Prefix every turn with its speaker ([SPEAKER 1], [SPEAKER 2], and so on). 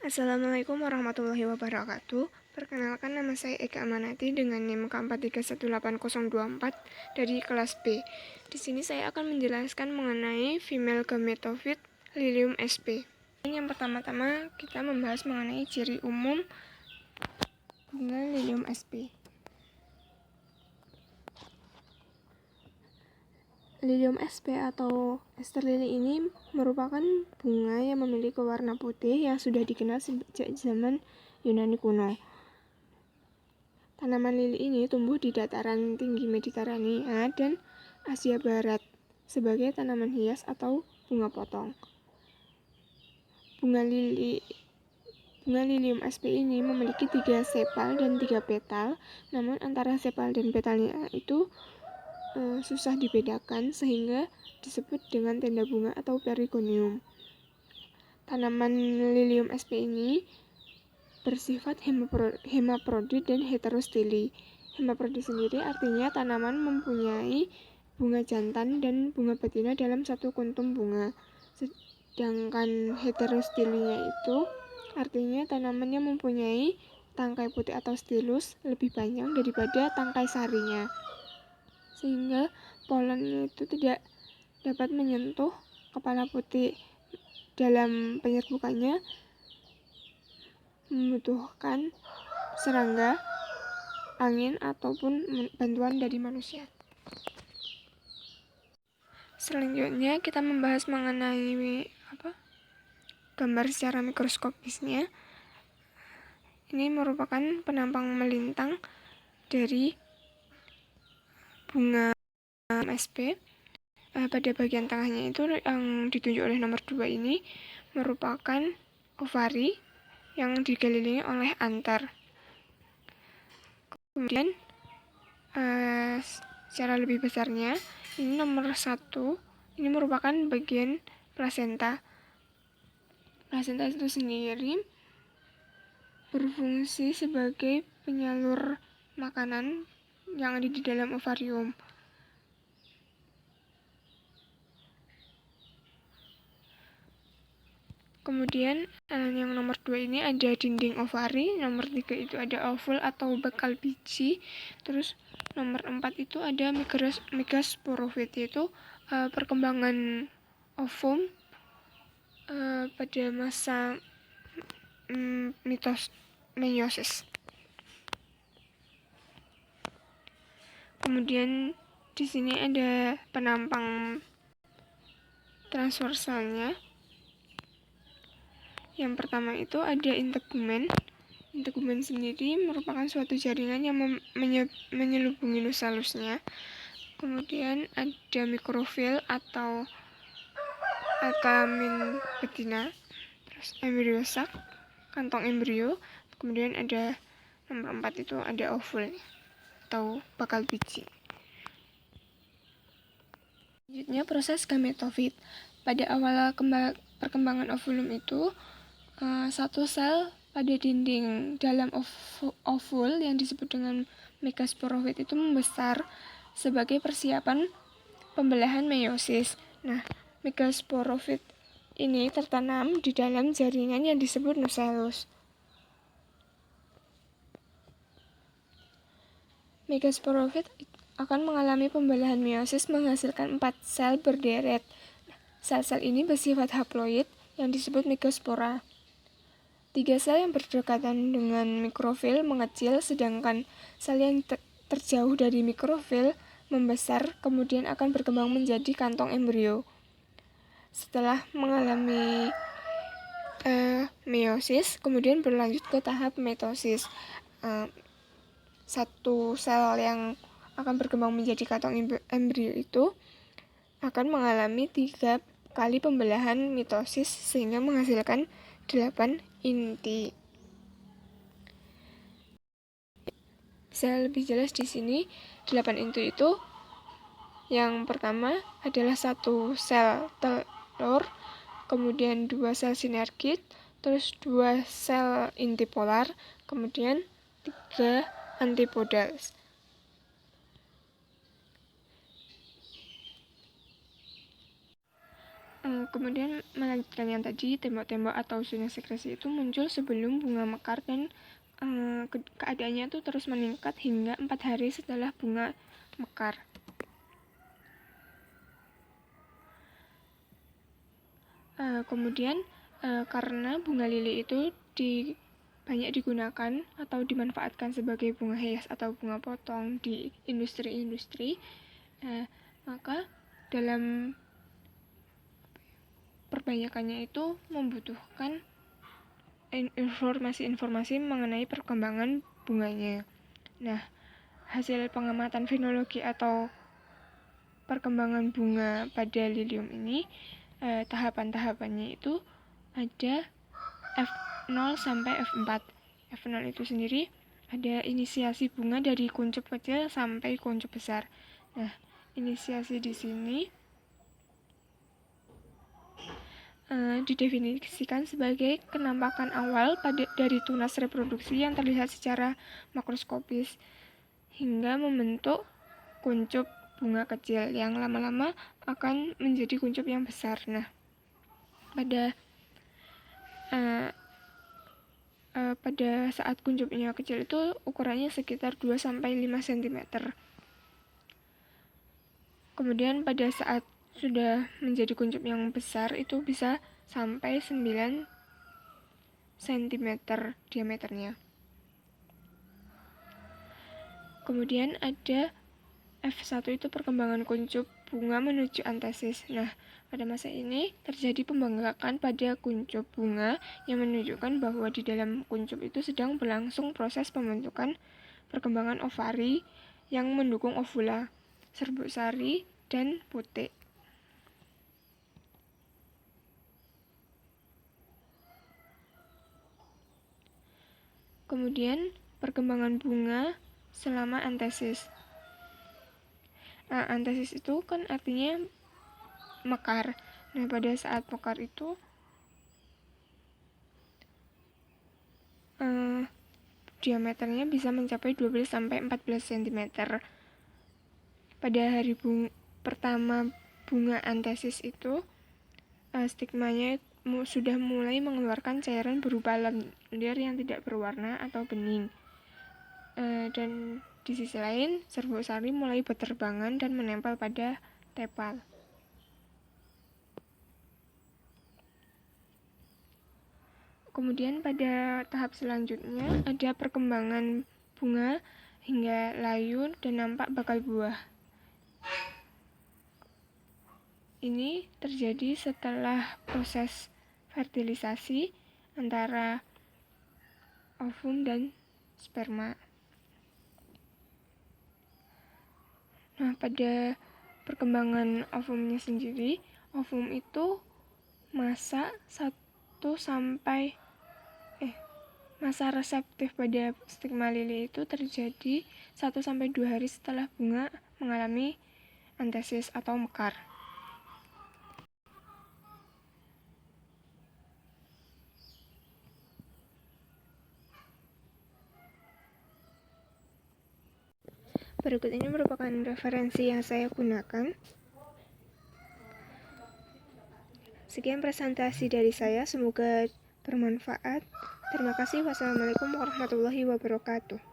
[SPEAKER 1] Assalamualaikum warahmatullahi wabarakatuh. Perkenalkan, nama saya Eka Amanati dengan NIM K431804 dari kelas B. Di sini saya akan menjelaskan mengenai female gametophyte Lilium sp. Yang pertama-tama kita membahas mengenai ciri umum bunga Lilium sp. Lilium sp atau Ester lili ini merupakan bunga yang memiliki warna putih yang sudah dikenal sejak zaman Yunani kuno. Tanaman lili ini tumbuh di dataran tinggi Mediterania dan Asia Barat sebagai tanaman hias atau bunga potong. Bunga Lilium sp ini memiliki 3 sepal dan 3 petal, namun antara sepal dan petalnya itu susah dibedakan sehingga disebut dengan tenda bunga atau perigonium. Tanaman Lilium sp ini bersifat hemaprodit dan heterostili. Hemaprodit sendiri artinya tanaman mempunyai bunga jantan dan bunga betina dalam satu kuntum bunga. Sedangkan heterostilinya itu artinya tanamannya mempunyai tangkai putih atau stilus lebih banyak daripada tangkai sarinya, sehingga polennya itu tidak dapat menyentuh kepala putih. Dalam penyerbukannya membutuhkan serangga, angin, ataupun bantuan dari manusia. Selanjutnya kita membahas mengenai gambar secara mikroskopisnya. Ini merupakan penampang melintang dari bunga sp. Pada bagian tengahnya itu yang ditunjuk oleh nomor 2 ini merupakan ovari yang dikelilingi oleh antar. Kemudian secara lebih besarnya, ini nomor 1, ini merupakan bagian plasenta. Plasenta itu sendiri berfungsi sebagai penyalur makanan yang ada di dalam ovarium. Kemudian yang nomor 2 ini ada dinding ovari, nomor 3 itu ada ovul atau bakal biji, terus nomor 4 itu ada megasporofit, yaitu perkembangan ovum pada masa meiosis. Kemudian di sini ada penampang transversalnya. Yang pertama itu ada integumen. Integumen sendiri merupakan suatu jaringan yang menyelubungi nusalusnya. Kemudian ada mikrofil atau alkalamin betina, terus embrio sac, kantong embrio. Kemudian ada nomor 4 itu ada ovul atau bakal biji. Selanjutnya proses gametofit. Pada awal perkembangan ovulum itu satu sel pada dinding dalam ovul yang disebut dengan megasporofit itu membesar sebagai persiapan pembelahan meiosis. Nah, megasporofit ini tertanam di dalam jaringan yang disebut nucellus. Megasporofit akan mengalami pembelahan meiosis menghasilkan 4 sel berderet. Sel-sel ini bersifat haploid yang disebut megaspora. 3 sel yang berdekatan dengan mikrofil mengecil, sedangkan sel yang terjauh dari mikrofil membesar, kemudian akan berkembang menjadi kantong embrio. Setelah mengalami meiosis, kemudian berlanjut ke tahap mitosis. Satu sel yang akan berkembang menjadi kantong embrio itu akan mengalami 3 kali pembelahan mitosis sehingga menghasilkan 8 inti. Bisa lebih jelas di sini, 8 inti itu yang pertama adalah 1 sel telur, kemudian 2 sel sinergit, terus 2 sel inti polar, kemudian 3 antipodals. Kemudian melanjutkan yang tadi, tembok-tembok atau zona sekresi itu muncul sebelum bunga mekar dan keadaannya itu terus meningkat hingga 4 hari setelah bunga mekar. Kemudian karena bunga lili itu banyak digunakan atau dimanfaatkan sebagai bunga hias atau bunga potong di industri-industri, maka dalam perbanyakannya itu membutuhkan informasi-informasi mengenai perkembangan bunganya. Nah, hasil pengamatan fenologi atau perkembangan bunga pada lilium ini, tahapan-tahapannya itu ada F0 sampai F4. F0 itu sendiri ada inisiasi bunga dari kuncup kecil sampai kuncup besar. Nah, inisiasi di sini didefinisikan sebagai kenampakan awal dari tunas reproduksi yang terlihat secara makroskopis hingga membentuk kuncup bunga kecil yang lama-lama akan menjadi kuncup yang besar. Nah, pada saat kuncupnya kecil itu ukurannya sekitar 2-5 cm. Kemudian pada saat sudah menjadi kuncup yang besar itu bisa sampai 9 cm diameternya. Kemudian ada F1 itu perkembangan kuncup bunga menuju antesis. Nah, pada masa ini terjadi pembengkakan pada kuncup bunga yang menunjukkan bahwa di dalam kuncup itu sedang berlangsung proses pembentukan perkembangan ovari yang mendukung ovula, serbuk sari, dan putik. Kemudian perkembangan bunga selama antesis. Nah, antesis itu kan artinya mekar. Nah, pada saat mekar itu diameternya bisa mencapai 12-14 cm. Pada hari pertama bunga antesis itu stigmanya sudah mulai mengeluarkan cairan berupa lendir yang tidak berwarna atau bening. Dan di sisi lain, serbuk sari mulai berterbangan dan menempel pada tepal. Kemudian pada tahap selanjutnya ada perkembangan bunga hingga layu dan nampak bakal buah. Ini terjadi setelah proses fertilisasi antara ovum dan sperma. Nah, pada perkembangan ovumnya sendiri, ovum itu masa reseptif pada stigma lili itu terjadi 1-2 hari setelah bunga mengalami antesis atau mekar. Berikut ini merupakan referensi yang saya gunakan. Sekian presentasi dari saya, semoga bermanfaat. Terima kasih. Wassalamualaikum warahmatullahi wabarakatuh.